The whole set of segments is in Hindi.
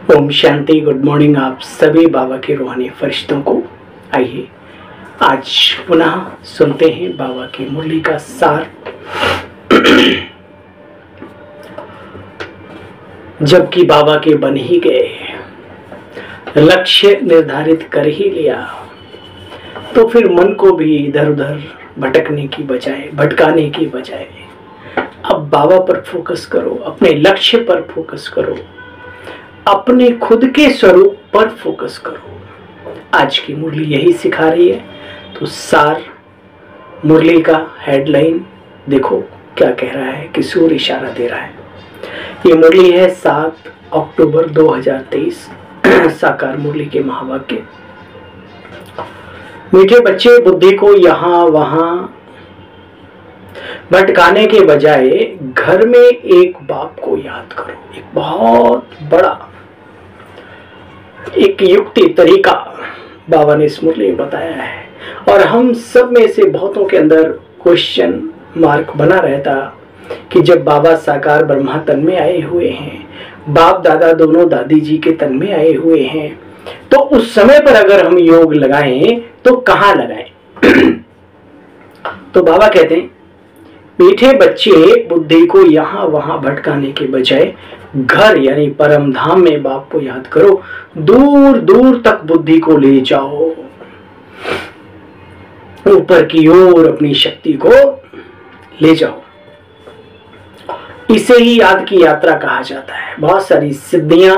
ओम शांति। गुड मॉर्निंग आप सभी बाबा के रूहानी फरिश्तों को। आइए आज पुनः सुनते हैं बाबा की मुरली का सार। जबकि बाबा के बन ही गए, लक्ष्य निर्धारित कर ही लिया, तो फिर मन को भी इधर उधर भटकाने की बजाय अब बाबा पर फोकस करो, अपने लक्ष्य पर फोकस करो, अपने खुद के स्वरूप पर फोकस करो। आज की मुरली यही सिखा रही है। तो सार मुरली का हेडलाइन देखो क्या कह रहा है, किस ओर इशारा दे रहा है। ये मुरली है 7 अक्टूबर 2023, साकार मुरली के महावाक्य। मीठे बच्चे, बुद्धि को यहाँ वहां भटकाने के बजाय घर में एक बाप को याद करो। एक बहुत बड़ा एक युक्ति तरीका बाबा ने इस मुरली में बताया है, और हम सब में से बहुतों के अंदर क्वेश्चन मार्क बना रहता कि जब बाबा साकार ब्रह्मा तन में आए हुए हैं, बाप दादा दोनों दादी जी के तन में आए हुए हैं, तो उस समय पर अगर हम योग लगाएं तो कहाँ लगाएं? तो बाबा कहते हैं, मीठे बच्चे, बुद्धि को यहाँ वहां भटकाने के बजाय घर यानी परम धाम में बाप को याद करो। दूर दूर तक बुद्धि को ले जाओ, ऊपर की ओर अपनी शक्ति को ले जाओ। इसे ही याद की यात्रा कहा जाता है। बहुत सारी सिद्धियां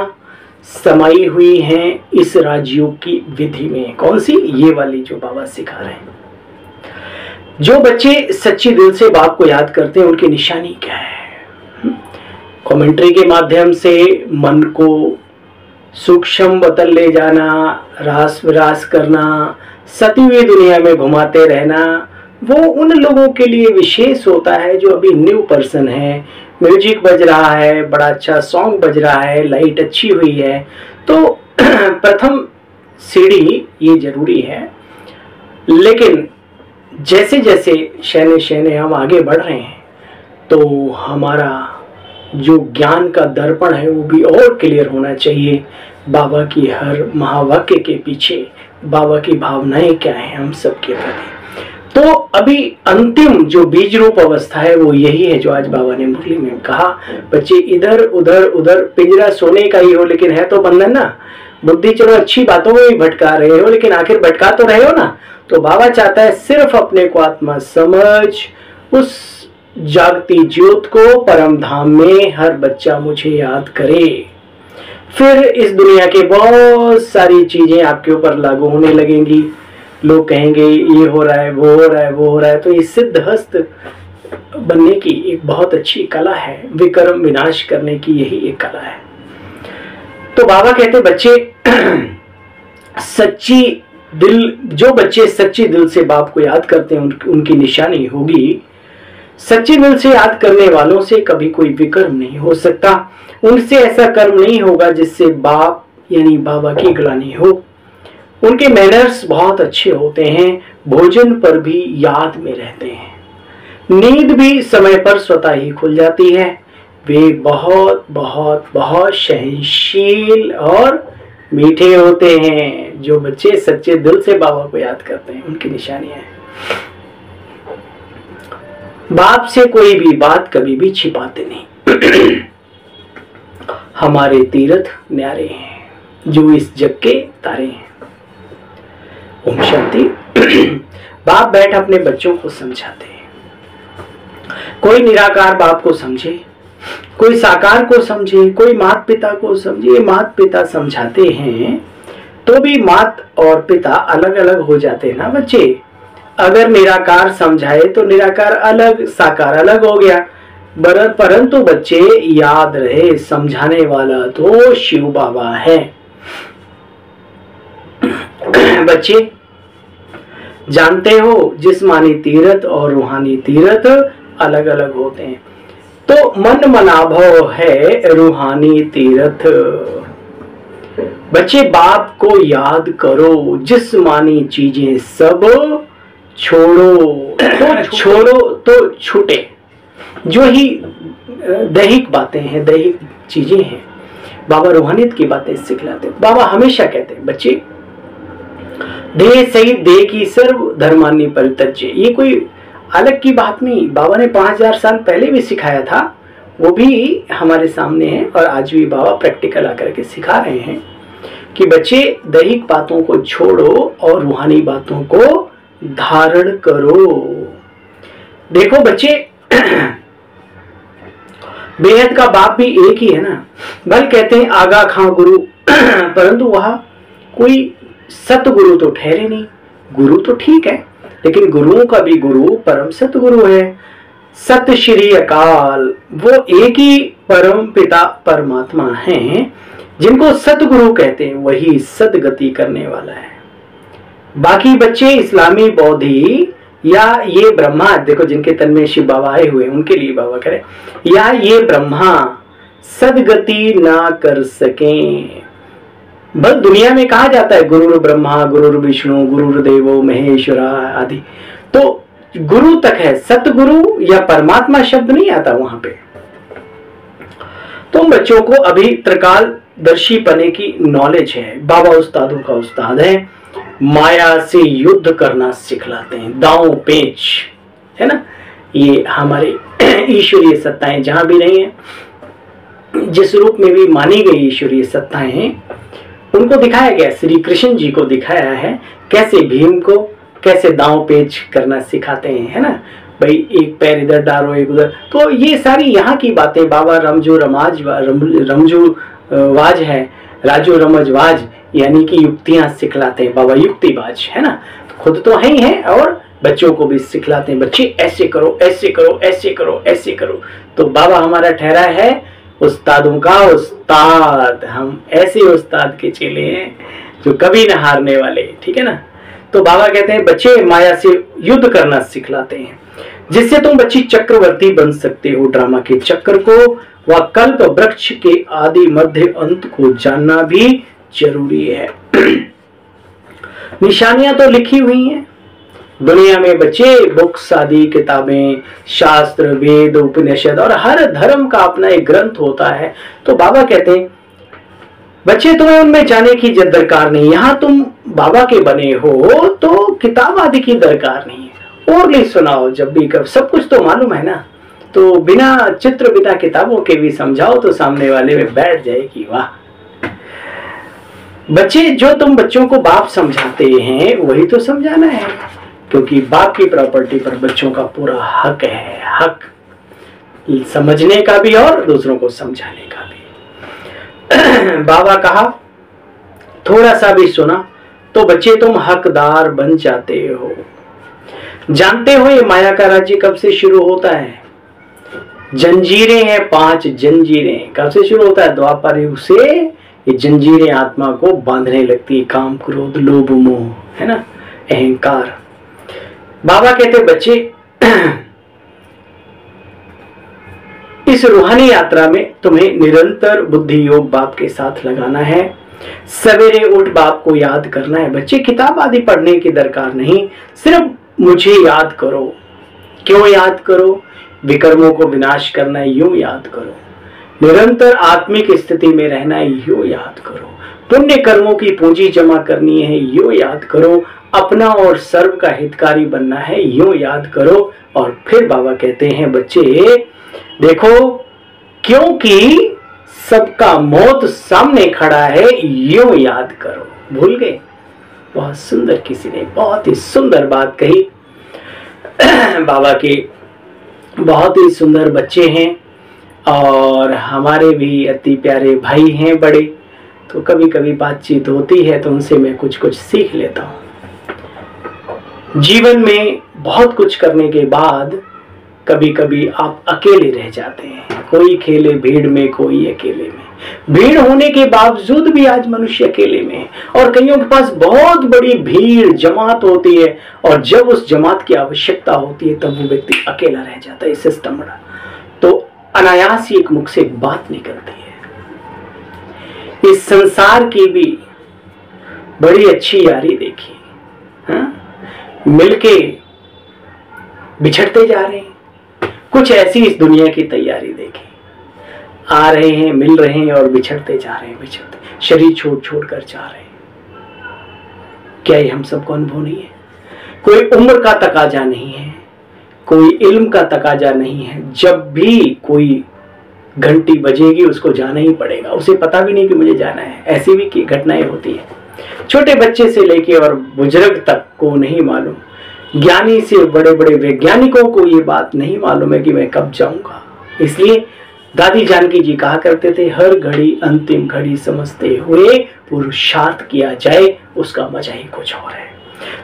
समाई हुई हैं इस राजयोग की विधि में। कौन सी? ये वाली जो बाबा सिखा रहे हैं। जो बच्चे सच्ची दिल से बाप को याद करते हैं, उनकी निशानी क्या है? कमेंट्री के माध्यम से मन को सूक्ष्म बतल ले जाना, रास विरास करना, सती हुई दुनिया में घुमाते रहना, वो उन लोगों के लिए विशेष होता है जो अभी न्यू पर्सन है। म्यूजिक बज रहा है, बड़ा अच्छा सॉन्ग बज रहा है, लाइट अच्छी हुई है, तो प्रथम सीढ़ी ये जरूरी है। लेकिन जैसे जैसे शैने शैने हम आगे बढ़ रहे हैं, तो हमारा जो ज्ञान का दर्पण है वो भी और क्लियर होना चाहिए। बाबा की हर महावाक्य के पीछे बाबा की भावनाएं क्या है हम सबके प्रति। तो अभी अंतिम जो बीज रूप अवस्था है वो यही है जो आज बाबा ने मुरली में कहा। बच्चे इधर उधर पिंजरा सोने का ही हो, लेकिन है तो बंधन ना। बुद्धि चलो अच्छी बातों में भी भटका रहे हो, लेकिन आखिर भटका तो रहे हो ना। तो बाबा चाहता है सिर्फ अपने को आत्मा समझ, उस जागती ज्योत को परम धाम में हर बच्चा मुझे याद करे। फिर इस दुनिया के बहुत सारी चीजें आपके ऊपर लागू होने लगेंगी। लोग कहेंगे ये हो रहा है, वो हो रहा है, वो हो रहा है। तो ये सिद्धहस्त बनने की एक बहुत अच्छी कला है, विकर्म विनाश करने की यही एक कला है। तो बाबा कहते बच्चे जो बच्चे सच्ची दिल से बाप को याद करते हैं उनकी निशानी होगी। सच्चे दिल से याद करने वालों से कभी कोई विकर्म नहीं हो सकता। उनसे ऐसा कर्म नहीं होगा जिससे बाप यानी बाबा की ग्लानि हो। उनके मैनर्स बहुत अच्छे होते हैं, भोजन पर भी याद में रहते हैं, नींद भी समय पर स्वतः ही खुल जाती है। वे बहुत बहुत बहुत सहनशील और मीठे होते हैं। जो बच्चे सच्चे दिल से बाबा को याद करते हैं उनकी निशानियां हैं। बाप से कोई भी बात कभी भी छिपाते नहीं। हमारे तीर्थ न्यारे हैं जो इस जग के तारे हैं। ओम शांति। बाप बैठ अपने बच्चों को समझाते हैं। कोई निराकार बाप को समझे, कोई साकार को समझे, कोई माता पिता को समझे। माता पिता समझाते हैं तो भी माता और पिता अलग अलग हो जाते हैं ना बच्चे। अगर निराकार समझाए तो निराकार अलग, साकार अलग हो गया। परंतु बच्चे याद रहे, समझाने वाला तो शिव बाबा है। बच्चे जानते हो जिस्मानी तीर्थ और रूहानी तीर्थ अलग अलग होते हैं। तो मन मनाभव है रूहानी तीर्थ। बच्चे बाप को याद करो, जिस्मानी चीजें सब छोड़ो। तो छोड़ो तो छूटे। जो ही दैहिक बातें हैं, दैहिक चीजें हैं, बाबा रूहानियत की बातें सिखलाते। बाबा हमेशा कहते हैं बच्चे, देह सही देह की सर्व धर्मान्य परित्यज्य। ये कोई अलग की बात नहीं, बाबा ने 5000 साल पहले भी सिखाया था, वो भी हमारे सामने है और आज भी बाबा प्रैक्टिकल आकर के सिखा रहे हैं कि बच्चे दैहिक बातों को छोड़ो और रूहानी बातों को धारण करो। देखो बच्चे, बेहद का बाप भी एक ही है ना। बल कहते हैं आगा खां गुरु, परंतु वह कोई सतगुरु तो ठहरे नहीं। गुरु तो ठीक है, लेकिन गुरुओं का भी गुरु परम सतगुरु है। सत श्री अकाल, वो एक ही परम पिता परमात्मा हैं, जिनको सतगुरु कहते हैं, वही सदगति करने वाला है। बाकी बच्चे इस्लामी बौद्धि या ये ब्रह्मा, देखो जिनके तन में शिव बाबा आए हुए उनके लिए बाबा करे, या ये ब्रह्मा सदगति ना कर सकें। बस दुनिया में कहा जाता है गुरुर ब्रह्मा गुरुर विष्णु गुरुर्देवो महेश्वरा आदि, तो गुरु तक है, सतगुरु या परमात्मा शब्द नहीं आता वहां पे। तो बच्चों को अभी त्रिकालदर्शी पने की नॉलेज है। बाबा उस्तादों का उस्ताद है, माया से युद्ध करना सिखलाते हैं, दांव पेच है ना। ये हमारे ईश्वरीय सत्ताएं जहां भी नहीं है, जिस रूप में भी मानी गई ईश्वरीय सत्ताएं हैं, उनको दिखाया गया। श्री कृष्ण जी को दिखाया है कैसे भीम को कैसे दांव पेच करना सिखाते हैं, है ना भाई, एक पैर इधर डालो एक उधर। तो ये सारी यहाँ की बातें बाबा रमजू वाज है, राजू रमजवाज यानी कि युक्तियां सिखलाते हैं बाबा, युक्तिबाज है ना। खुद तो है ही है और बच्चों को भी सिखलाते हैं, बच्चे ऐसे करो ऐसे करो ऐसे करो ऐसे करो। तो बाबा हमारा ठहरा है उस्तादों का उस्ताद, हम ऐसे उस्ताद के चेले हैं जो कभी न हारने वाले, ठीक है ना। तो बाबा कहते हैं बच्चे माया से युद्ध करना सिखलाते हैं, जिससे तुम बच्ची चक्रवर्ती बन सकते हो। ड्रामा के चक्र को व कल्प वृक्ष के आदि मध्य अंत को जानना भी जरूरी है। निशानियां तो लिखी हुई हैं दुनिया में बच्चे, बुक्स आदि किताबें, शास्त्र, वेद, उपनिषद और हर धर्म का अपना एक ग्रंथ होता है। तो बाबा कहते हैं बच्चे तुम्हें उनमें जाने की दरकार नहीं, यहाँ तुम बाबा के बने हो तो किताब आदि की दरकार नहीं है। और नहीं सुनाओ जब भी कब, सब कुछ तो मालूम है ना। तो बिना चित्र बिना किताबों के भी समझाओ तो सामने वाले में बैठ जाएगी। वाह बच्चे, जो तुम बच्चों को बाप समझाते हैं वही तो समझाना है, क्योंकि बाप की प्रॉपर्टी पर बच्चों का पूरा हक है, हक समझने का भी और दूसरों को समझाने का भी। बाबा कहा थोड़ा सा भी सुना तो बच्चे तुम हकदार बन जाते हो। जानते हो ये माया का राज्य कब से शुरू होता है? जंजीरें हैं, 5 जंजीरें कब से शुरू होता है? द्वापर युग से ये जंजीरें आत्मा को बांधने लगती है, काम क्रोध लोभ मोह, है ना, अहंकार। बाबा कहते बच्चे इस रूहानी यात्रा में तुम्हें निरंतर बुद्धि योग बाप के साथ लगाना है। सवेरे उठ बाप को याद करना है। बच्चे किताब आदि पढ़ने की दरकार नहीं, सिर्फ मुझे याद करो। क्यों याद करो? विकर्मों को विनाश करना है, यूं याद करो। निरंतर आत्मिक स्थिति में रहना है, यूं याद करो। पुण्य कर्मों की पूंजी जमा करनी है, यूं याद करो। अपना और सर्व का हितकारी बनना है, यूं याद करो। और फिर बाबा कहते हैं बच्चे देखो, क्योंकि सबका मौत सामने खड़ा है, यूं याद करो। भूल गए? बहुत सुंदर, किसी ने बहुत ही सुंदर बात कही। बाबा के बहुत ही सुंदर बच्चे हैं और हमारे भी अति प्यारे भाई हैं बड़े, तो कभी कभी बातचीत होती है तो उनसे मैं कुछ कुछ सीख लेता हूँ। जीवन में बहुत कुछ करने के बाद कभी कभी आप अकेले रह जाते हैं। कोई खेले भीड़ में, कोई अकेले में। भीड़ होने के बावजूद भी आज मनुष्य अकेले में है, और कईयों के पास बहुत बड़ी भीड़ जमात होती है, और जब उस जमात की आवश्यकता होती है तब वो व्यक्ति अकेला रह जाता है। सिस्टम बड़ा, तो अनायास ही एक मुख से एक बात निकलती है। इस संसार की भी बड़ी अच्छी यारी देखी, मिलके बिछड़ते जा रहे हैं। कुछ ऐसी इस दुनिया की तैयारी देखी। आ रहे हैं, मिल रहे हैं और बिछड़ते जा रहे हैं, बिछड़ते शरीर छोड़ छोड़ कर जा रहे हैं। क्या ये हम सबको अनुभव नहीं है? कोई उम्र का तकाजा नहीं है, कोई इल्म का तकाजा नहीं है। जब भी कोई घंटी बजेगी उसको जाना ही पड़ेगा, उसे पता भी नहीं कि मुझे जाना है। ऐसी भी की घटनाएं होती है। छोटे बच्चे से लेके और बुजुर्ग तक को नहीं मालूम, ज्ञानी से बड़े बड़े वैज्ञानिकों को ये बात नहीं मालूम है कि मैं कब जाऊंगा। इसलिए दादी जानकी जी कहा करते थे, हर घड़ी अंतिम घड़ी समझते हुए पुरुषार्थ किया जाए, उसका मजा ही कुछ और है।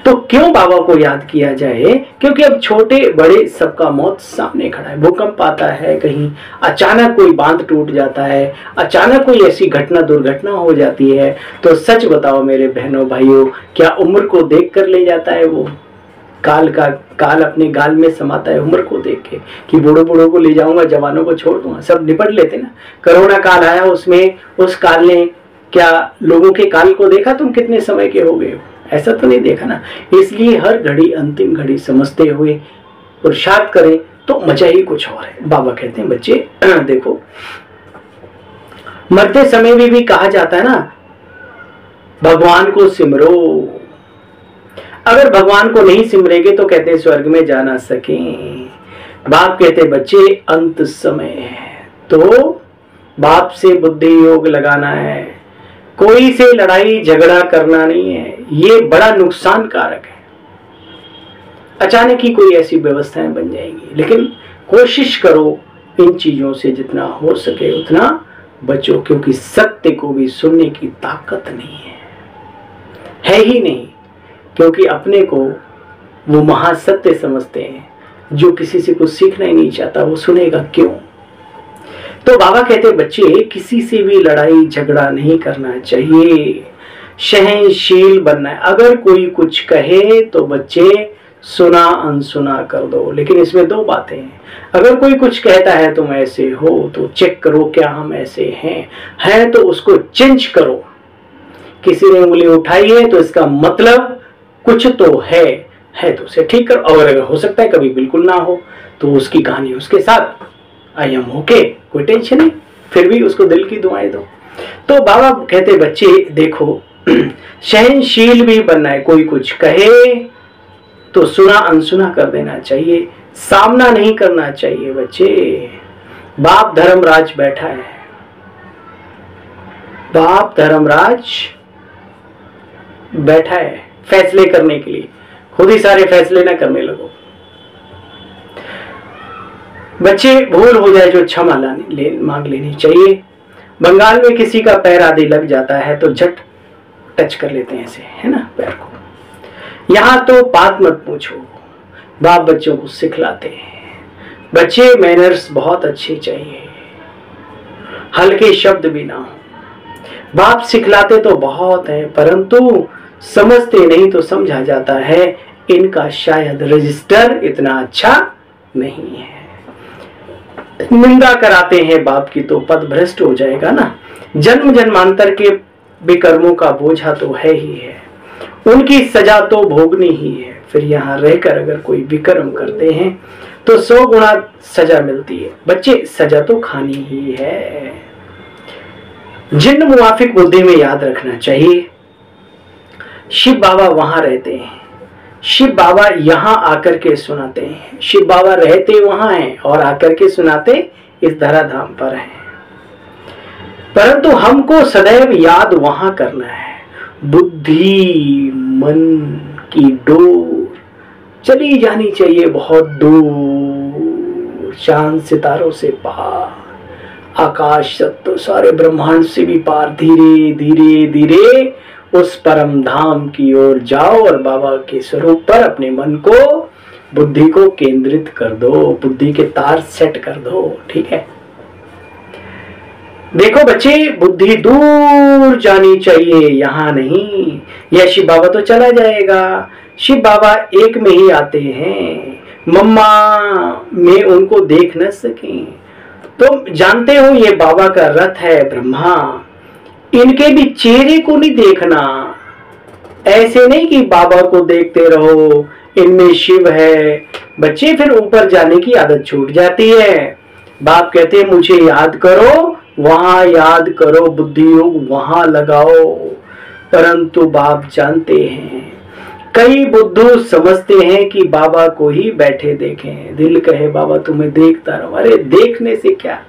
तो क्यों बाबा को याद किया जाए? क्योंकि अब छोटे बड़े सबका मौत सामने खड़ा है। भूकंप आता है, कहीं अचानक कोई बांध टूट जाता है, अचानक कोई ऐसी घटना दुर्घटना हो जाती है, तो सच बताओ मेरे बहनों भाइयों, क्या उम्र को देख कर ले जाता है वो? काल अपने गाल में समाता है उम्र को देख के, कि बूढ़ों को ले जाऊंगा, जवानों को छोड़ दूंगा। सब निपट लेते ना। कोरोना काल आया, उसमें उस काल ने क्या लोगों के काल को देखा? तुम कितने समय के हो गए हो? ऐसा तो नहीं देखा ना। इसलिए हर घड़ी अंतिम घड़ी समझते हुए पुरुषार्थ करें तो मजा ही कुछ और है। बाबा कहते हैं बच्चे देखो, मरते समय में भी कहा जाता है ना, भगवान को सिमरो। अगर भगवान को नहीं सिमरेंगे तो कहते स्वर्ग में जा ना सके। बाप कहते बच्चे अंत समय है, तो बाप से बुद्धि योग लगाना है, कोई से लड़ाई झगड़ा करना नहीं है। ये बड़ा नुकसान कारक है। अचानक ही कोई ऐसी व्यवस्थाएं बन जाएंगी, लेकिन कोशिश करो इन चीजों से जितना हो सके उतना बचो, क्योंकि सत्य को भी सुनने की ताकत नहीं है ही नहीं। क्योंकि अपने को वो महासत्य समझते हैं, जो किसी से कुछ सीखना ही नहीं चाहता वो सुनेगा क्यों? तो बाबा कहते बच्चे किसी से भी लड़ाई झगड़ा नहीं करना चाहिए, सहनशील बनना है। अगर कोई कुछ कहे तो बच्चे सुना अनसुना कर दो। लेकिन इसमें दो बातें हैं। अगर कोई कुछ कहता है तुम ऐसे हो, तो चेक करो क्या हम ऐसे हैं तो उसको चेंज करो। किसी ने उंगली उठाई है तो इसका मतलब कुछ तो है तो उसे ठीक करो। और अगर हो सकता है कभी बिल्कुल ना हो, तो उसकी कहानी उसके साथ, आई एम ओके, कोई टेंशन नहीं, फिर भी उसको दिल की दुआएं दो। तो बाबा कहते बच्चे देखो, सहनशील भी बनना है। कोई कुछ कहे तो सुना अनसुना कर देना चाहिए, सामना नहीं करना चाहिए। बच्चे, बाप धर्मराज बैठा है, बाप धर्मराज बैठा है फैसले करने के लिए। खुद ही सारे फैसले ना करने लगो। बच्चे, भूल हो जाए जो क्षमा मांग लेनी चाहिए। बंगाल में किसी का पैर आदि लग जाता है तो झट टच कर लेते हैं ऐसे, है ना, पैर को। यहां तो बात मत पूछो, बाप बच्चों को सिखलाते हैं। बच्चे, मैनर्स बहुत अच्छे चाहिए, हल्के शब्द भी ना हो। बाप सिखलाते तो बहुत है, परंतु समझते नहीं तो समझा जाता है इनका शायद रजिस्टर इतना अच्छा नहीं है। निंदा कराते हैं बाप की तो पद भ्रष्ट हो जाएगा ना। जन्म जन्मांतर के विकर्मों का बोझा तो है ही है, उनकी सजा तो भोगनी ही है। फिर यहाँ रहकर अगर कोई विकर्म करते हैं तो 100 गुना सजा मिलती है। बच्चे, सजा तो खानी ही है। जिन्न मुवाफिक बुद्धि में याद रखना चाहिए, शिव बाबा वहां रहते हैं, शिव बाबा यहाँ आकर के सुनाते हैं। शिव बाबा रहते वहां हैं और आकर के सुनाते इस धराधाम पर हैं। परंतु हमको सदैव याद वहां करना है। बुद्धि मन की डोर चली जानी चाहिए बहुत दूर, चांद सितारों से पार, आकाश तत्व सारे ब्रह्मांड से भी पार। धीरे धीरे धीरे उस परम धाम की ओर जाओ और बाबा के स्वरूप पर अपने मन को, बुद्धि को केंद्रित कर दो, बुद्धि के तार सेट कर दो। ठीक है? देखो बच्चे, बुद्धि दूर जानी चाहिए, यहाँ नहीं। यह शिव बाबा तो चला जाएगा, शिव बाबा एक में ही आते हैं। मम्मा में उनको देख न सके तो जानते हो ये बाबा का रथ है ब्रह्मा, इनके भी चेहरे को नहीं देखना। ऐसे नहीं कि बाबा को देखते रहो, इनमें शिव है। बच्चे, फिर ऊपर जाने की आदत छूट जाती है। बाप कहते हैं मुझे याद करो, वहां याद करो, बुद्धि योग वहां लगाओ। परंतु बाप जानते हैं, कई बुद्धू समझते हैं कि बाबा को ही बैठे देखें। दिल कहे बाबा तुम्हें देखता रहो। अरे देखने से क्या,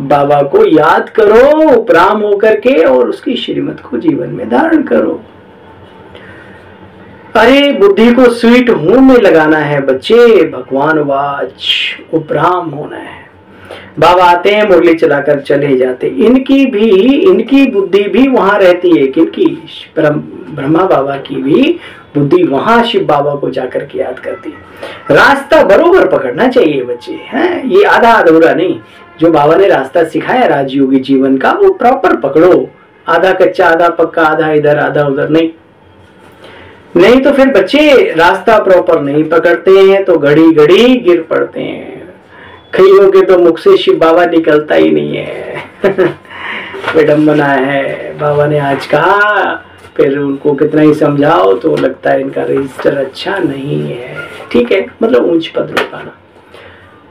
बाबा को याद करो उपराम होकर के और उसकी श्रीमत को जीवन में धारण करो। अरे बुद्धि को स्वीट होम में लगाना है बच्चे, भगवान वाच उपराम होना है। बाबा आते हैं, मुरली चलाकर चले जाते। इनकी बुद्धि भी वहां रहती है। किनकी? ब्रह्मा बाबा की भी बुद्धि वहां शिव बाबा को जाकर के याद करती है। रास्ता बरोबर पकड़ना चाहिए बच्चे, हैं? ये आधा अधूरा नहीं। जो बाबा ने रास्ता सिखाया राजयोगी जीवन का, वो प्रॉपर पकड़ो। आधा कच्चा, आधा पक्का, आधा इधर आधा उधर नहीं तो फिर बच्चे रास्ता प्रॉपर नहीं पकड़ते हैं तो घड़ी घड़ी गिर पड़ते हैं। कईयों के तो मुख से शिव बाबा निकलता ही नहीं है। विडंबना है। बाबा ने आज कहा, फिर उनको कितना ही समझाओ तो लगता है इनका रजिस्टर अच्छा नहीं है। ठीक है, मतलब ऊंच पद रुकाना।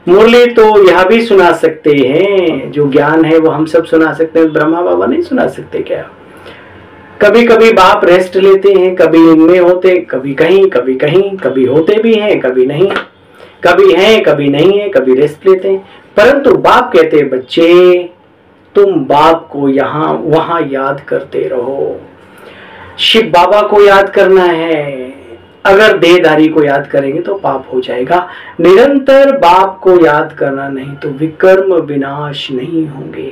मुरली तो यह भी सुना सकते हैं, जो ज्ञान है वो हम सब सुना सकते हैं, ब्रह्मा बाबा नहीं सुना सकते क्या? कभी कभी बाप रेस्ट लेते हैं, कभी इनमें होते, कभी कहीं, कभी होते भी हैं, कभी नहीं, कभी हैं कभी नहीं है, कभी रेस्ट लेते हैं। परंतु बाप कहते हैं बच्चे तुम बाप को यहाँ वहां याद करते रहो। शिव बाबा को याद करना है। अगर देहधारी को याद करेंगे तो पाप हो जाएगा। निरंतर बाप को याद करना, नहीं तो विकर्म विनाश नहीं होंगे।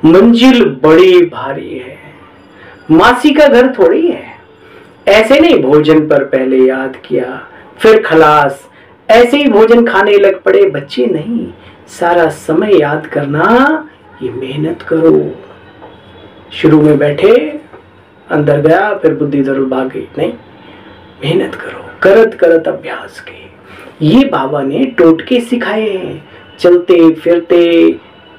मंजिल बड़ी भारी है, मासी का घर थोड़ी है। ऐसे नहीं भोजन पर पहले याद किया फिर खलास, ऐसे ही भोजन खाने लग पड़े बच्चे। नहीं, सारा समय याद करना, ये मेहनत करो। शुरू में बैठे, अंदर गया, फिर बुद्धि जरूर भाग गई। नहीं, मेहनत करो, करत करत अभ्यास के। ये बाबा ने टोटके सिखाए हैं। चलते फिरते,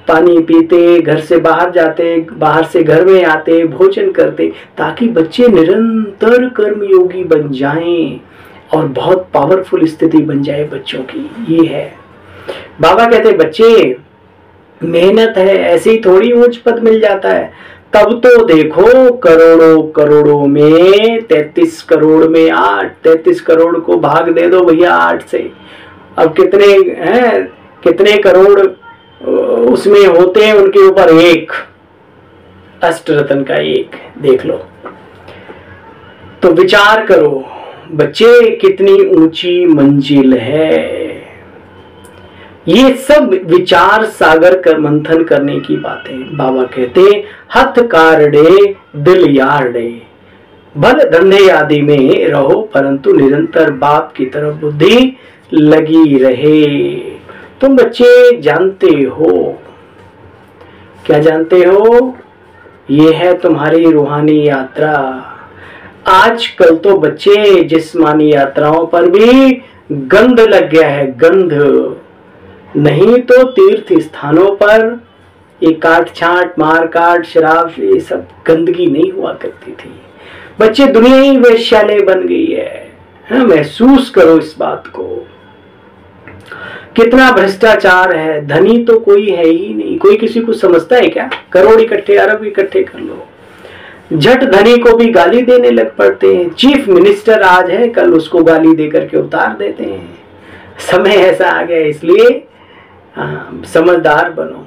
पानी पीते, घर से बाहर जाते, बाहर से घर में आते, भोजन करते, ताकि बच्चे निरंतर कर्मयोगी बन जाएं और बहुत पावरफुल स्थिति बन जाए बच्चों की। ये है बाबा कहते बच्चे मेहनत है, ऐसे ही थोड़ी ऊंच पद मिल जाता है। तब तो देखो करोड़ों करोड़ों में 33 करोड़ में 8, 33 करोड़ को भाग दे दो भैया 8 से। अब कितने हैं, कितने करोड़ उसमें होते हैं, उनके ऊपर 1 अष्टरत्न का 1 देख लो। तो विचार करो बच्चे कितनी ऊंची मंजिल है। ये सब विचार सागर कर मंथन करने की बातें। बाबा कहते हथ कारडे दिल यारडे, भल धंधे आदि में रहो परंतु निरंतर बाप की तरफ बुद्धि लगी रहे। तुम बच्चे जानते हो, क्या जानते हो? ये है तुम्हारी रूहानी यात्रा। आजकल तो बच्चे जिस्मानी यात्राओं पर भी गंध लग गया है, गंध। नहीं तो तीर्थ स्थानों पर ये काट छाट, मार काट, शराब, ये सब गंदगी नहीं हुआ करती थी। बच्चे दुनिया ही वैश्यालय बन गई है। महसूस करो इस बात को। कितना भ्रष्टाचार है। धनी तो कोई है ही नहीं। कोई किसी को समझता है क्या? करोड़ इकट्ठे, अरब इकट्ठे कर लो, झट धनी को भी गाली देने लग पड़ते हैं। चीफ मिनिस्टर आज है, कल उसको गाली देकर के उतार देते हैं। समय ऐसा आ गया, इसलिए समझदार बनो।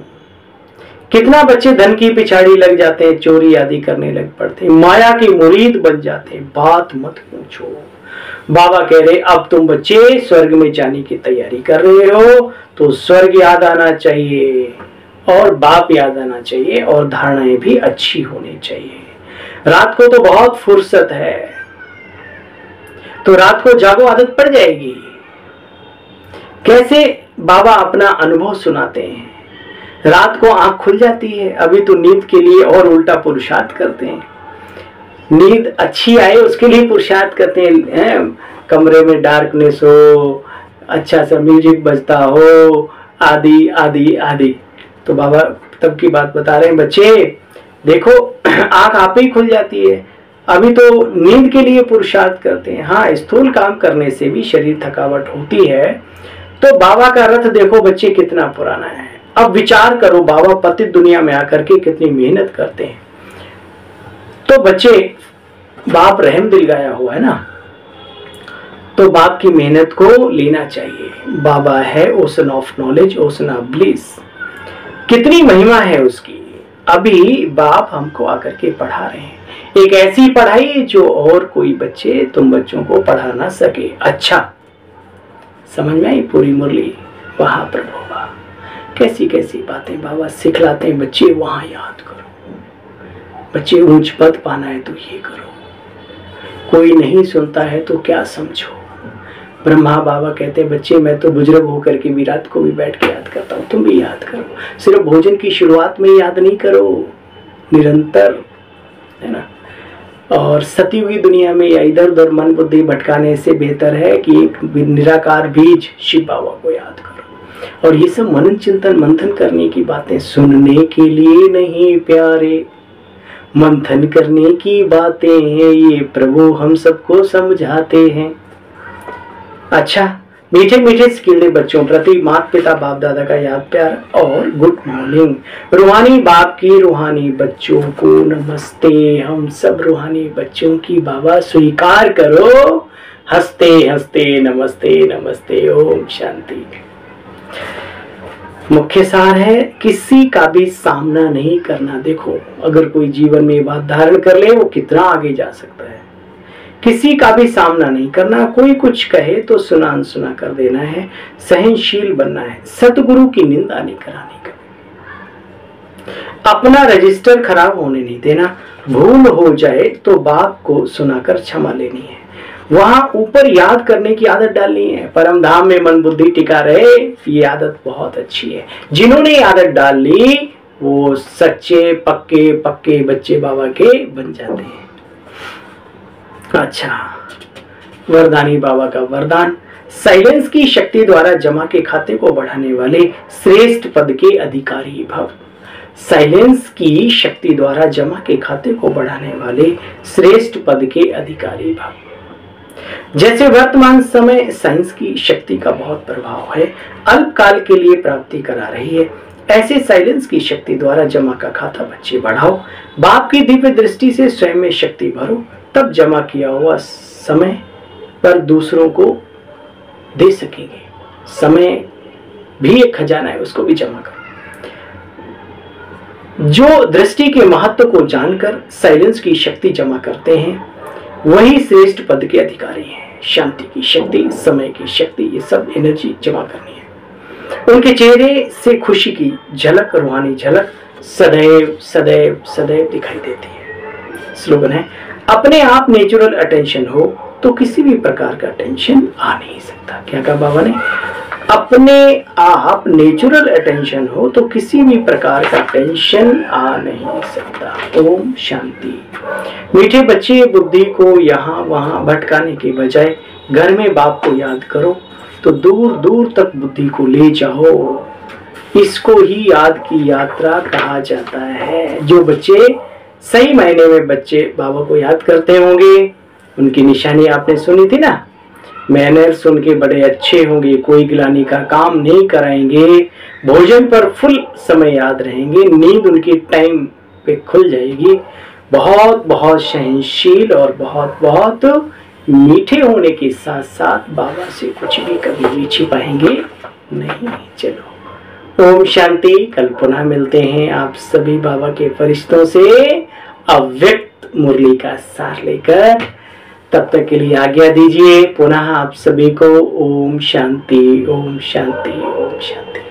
कितना बच्चे धन की पिछाड़ी लग जाते हैं, चोरी आदि करने लग पड़ते हैं, माया की मुरीद बन जाते हैं। बात मत पूछो। बाबा कह रहे अब तुम बच्चे स्वर्ग में जाने की तैयारी कर रहे हो, तो स्वर्ग याद आना चाहिए और बाप याद आना चाहिए और धारणाएं भी अच्छी होनी चाहिए। रात को तो बहुत फुर्सत है, तो रात को जागो, आदत पड़ जाएगी। कैसे? बाबा अपना अनुभव सुनाते हैं। रात को आंख खुल जाती है, अभी तो नींद के लिए और उल्टा पुरुषार्थ करते हैं। नींद अच्छी आए उसके लिए पुरुषार्थ करते हैं। कमरे में डार्कनेस हो, अच्छा सा म्यूजिक बजता हो, आदि आदि आदि। तो बाबा तब की बात बता रहे हैं, बच्चे देखो आंख आप ही खुल जाती है, अभी तो नींद के लिए पुरुषार्थ करते हैं। हाँ, स्थूल काम करने से भी शरीर थकावट होती है। तो बाबा का रथ देखो बच्चे कितना पुराना है। अब विचार करो, बाबा पतित दुनिया में आकर के कितनी मेहनत करते हैं। तो बच्चे, बाप रहम दिल गाया हुआ है ना, तो बाप की मेहनत को लेना चाहिए। बाबा है ocean of knowledge, ocean of bliss, कितनी महिमा है उसकी। अभी बाप हमको आकर के पढ़ा रहे हैं, एक ऐसी पढ़ाई जो और कोई बच्चे, तुम बच्चों को पढ़ा ना सके। अच्छा, समझ में आई पूरी मुरली? वहां प्रभु कैसी कैसी बातें बाबा सिखलाते हैं। बच्चे वहां याद करो, बच्चे ऊंच पद पाना है तो ये करो, कोई नहीं सुनता है तो क्या समझो। ब्रह्मा बाबा कहते हैं बच्चे मैं तो बुजुर्ग होकर के भी रात को भी बैठ के याद करता हूँ, तुम भी याद करो। सिर्फ भोजन की शुरुआत में याद नहीं करो, निरंतर, है ना। और सती हुई दुनिया में या इधर उधर मन बुद्धि भटकाने से बेहतर है कि एक निराकार बीज शिव बाबा को याद करो। और ये सब मनन चिंतन मंथन करने की बातें सुनने के लिए नहीं प्यारे, मंथन करने की बातें हैं, ये प्रभु हम सबको समझाते हैं। अच्छा, मीठे मीठे स्किल्ड बच्चों प्रति माता पिता बाप दादा का याद प्यार और गुड मॉर्निंग। रूहानी बाप की रूहानी बच्चों को नमस्ते। हम सब रूहानी बच्चों की बाबा स्वीकार करो, हंसते हंसते नमस्ते नमस्ते, ओम शांति। मुख्य सार है किसी का भी सामना नहीं करना। देखो, अगर कोई जीवन में ये बात धारण कर ले वो कितना आगे जा सकता है। किसी का भी सामना नहीं करना, कोई कुछ कहे तो सुना अनसुना कर देना है, सहनशील बनना है, सतगुरु की निंदा नहीं करानी कभी, अपना रजिस्टर खराब होने नहीं देना, भूल हो जाए तो बाप को सुनाकर क्षमा लेनी है, वहां ऊपर याद करने की आदत डालनी है। परम धाम में मन बुद्धि टिका रहे, ये आदत बहुत अच्छी है। जिन्होंने आदत डाल ली वो सच्चे पक्के पक्के बच्चे बाबा के बन जाते हैं। अच्छा, वरदानी बाबा का वरदान, साइलेंस की शक्ति द्वारा जमा के खाते को बढ़ाने वाले श्रेष्ठ पद के अधिकारी भव। साइलेंस की शक्ति द्वारा जमा के खाते को बढ़ाने वाले श्रेष्ठ पद के अधिकारी भव। जैसे वर्तमान समय साइंस की शक्ति का बहुत प्रभाव है, अल्पकाल के लिए प्राप्ति करा रही है, ऐसे साइलेंस की शक्ति द्वारा जमा का खाता बच्चे बढ़ाओ। बाप की दिव्य दृष्टि से स्वयं में शक्ति भरो, तब जमा किया हुआ समय पर दूसरों को दे सकेंगे। समय भी एक खजाना है, उसको भी जमा करो। जो दृष्टि के महत्व को जानकर साइलेंस की शक्ति जमा करते हैं वही श्रेष्ठ पद के अधिकारी हैं। शांति की शक्ति, समय की शक्ति, ये सब एनर्जी जमा करनी है। उनके चेहरे से खुशी की झलक, रूहानी झलक सदैव सदैव सदैव दिखाई देती है। स्लोगन है, अपने आप नेचुरल अटेंशन हो तो किसी भी प्रकार का टेंशन आ नहीं सकता। क्या कहा बाबा ने? अपने आप नेचुरल अटेंशन हो तो किसी भी प्रकार का टेंशन आ नहीं सकता। ओम शांति। मीठे बच्चे, बुद्धि को यहाँ वहाँ भटकाने के बजाय घर में बाप को याद करो तो दूर दूर तक बुद्धि को ले जाओ। इसको ही याद की यात्रा कहा जाता है। जो बच्चे सही मायने में बच्चे बाबा को याद करते होंगे, उनकी निशानी आपने सुनी थी ना, मैनर सुन के बड़े अच्छे होंगे, कोई गिलानी का काम नहीं कराएंगे, भोजन पर फुल समय याद रहेंगे, नींद उनकी टाइम पे खुल जाएगी, बहुत बहुत सहनशील और बहुत बहुत मीठे होने के साथ साथ बाबा से कुछ भी कभी भी छिपाएंगे नहीं। चलो, ओम शांति। कल पुनः मिलते हैं आप सभी बाबा के फरिश्तों से अव्यक्त मुरली का सार लेकर। तब तक के लिए आज्ञा दीजिए। पुनः आप सभी को ओम शांति, ओम शांति, ओम शांति।